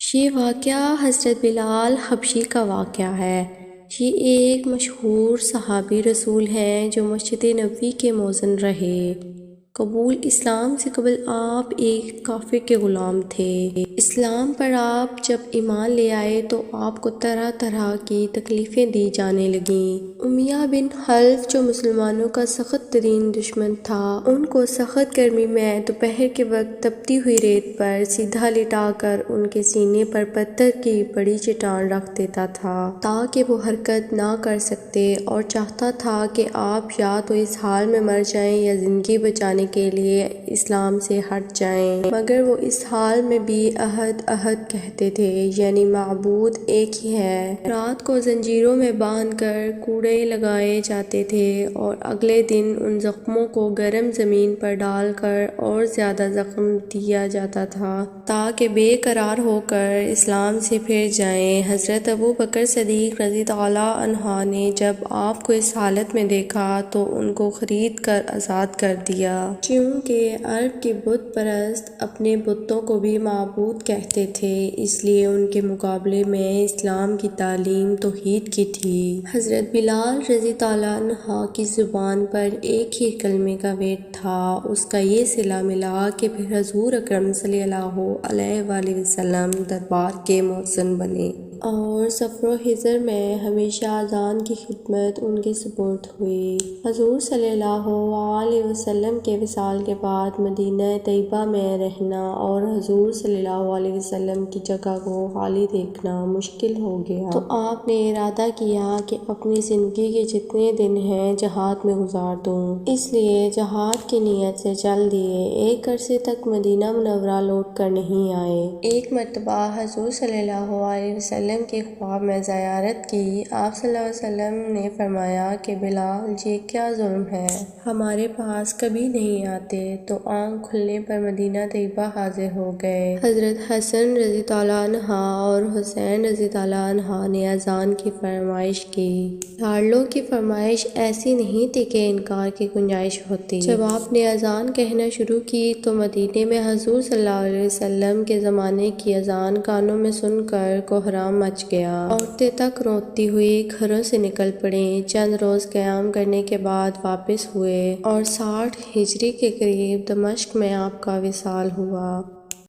یہ واقعہ حضرت بلال حبشی کا واقعہ ہے۔ یہ ایک مشہور صحابی رسول ہیں جو مسجد نبوی کے مؤذن رہے۔ قبول اسلام سے قبل آپ ایک کافر کے غلام تھے۔ اسلام پر آپ جب ایمان لے آئے تو آپ کو طرح طرح کی تکلیفیں دی جانے لگیں۔ امیہ بن خلف جو مسلمانوں کا سخت ترین دشمن تھا، ان کو سخت گرمی میں دوپہر کے وقت تپتی ہوئی ریت پر سیدھا لٹا کر ان کے سینے پر پتھر کی بڑی چٹان رکھ دیتا تھا تاکہ وہ حرکت نہ کر سکتے، اور چاہتا تھا کہ آپ یا تو اس حال میں مر جائیں یا زندگی بچانے کے لیے اسلام سے ہٹ جائیں، مگر وہ اس حال میں بھی احد احد کہتے تھے، یعنی معبود ایک ہی ہے۔ رات کو زنجیروں میں باندھ کر کوڑے لگائے جاتے تھے اور اگلے دن ان زخموں کو گرم زمین پر ڈال کر اور زیادہ زخم دیا جاتا تھا تاکہ بے قرار ہو کر اسلام سے پھر جائیں۔ حضرت ابوبکر صدیق رضی اللہ عنہ نے جب آپ کو اس حالت میں دیکھا تو ان کو خرید کر آزاد کر دیا۔ چونکہ عرب کے بت پرست اپنے بتوں کو بھی معبود کہتے تھے، اس لیے ان کے مقابلے میں اسلام کی تعلیم توحید کی تھی۔ حضرت بلال رضی اللہ عنہ کی زبان پر ایک ہی کلمے کا ورد تھا۔ اس کا یہ صلہ ملا کہ پھر حضور اکرم صلی اللہ علیہ وآلہ وسلم دربار کے مؤذن بنے، اور سفر و حضر میں ہمیشہ اذان کی خدمت ان کے سپرد ہوئی۔ حضور صلی اللہ علیہ وسلم کے وصال کے بعد مدینہ طیبہ میں رہنا اور حضور صلی اللہ علیہ وسلم کی جگہ کو خالی دیکھنا مشکل ہو گیا، تو آپ نے ارادہ کیا کہ اپنی زندگی کے جتنے دن ہیں جہاد میں گزار دوں۔ اس لیے جہاد کی نیت سے چل دیے، ایک عرصے تک مدینہ منورہ لوٹ کر نہیں آئے۔ ایک مرتبہ حضور صلی اللہ علیہ وسلم کے خواب میں زیارت کی۔ آپ صلی اللہ علیہ وسلم نے فرمایا کہ بلال، یہ کیا جرم ہے، ہمارے پاس کبھی نہیں آتے، تو آنکھ کھلنے پر مدینہ طیبہ حاضر ہو گئے۔ حضرت حسن رضی اللہ عنہ اور حسین رضی اللہ عنہ نے اذان کی فرمائش کی۔ لاڈلوں کی فرمائش ایسی نہیں تھی کہ انکار کی گنجائش ہوتی۔ جب آپ نے اذان کہنا شروع کی تو مدینے میں حضور صلی اللہ علیہ وسلم کے زمانے کی اذان کانوں میں سن کر کوہرام مچ گیا۔ عورتیں تک روتی ہوئی گھروں سے نکل پڑیں۔ چند روز قیام کرنے کے بعد واپس ہوئے اور 60 ہجری کے قریب دمشق میں آپ کا وصال ہوا۔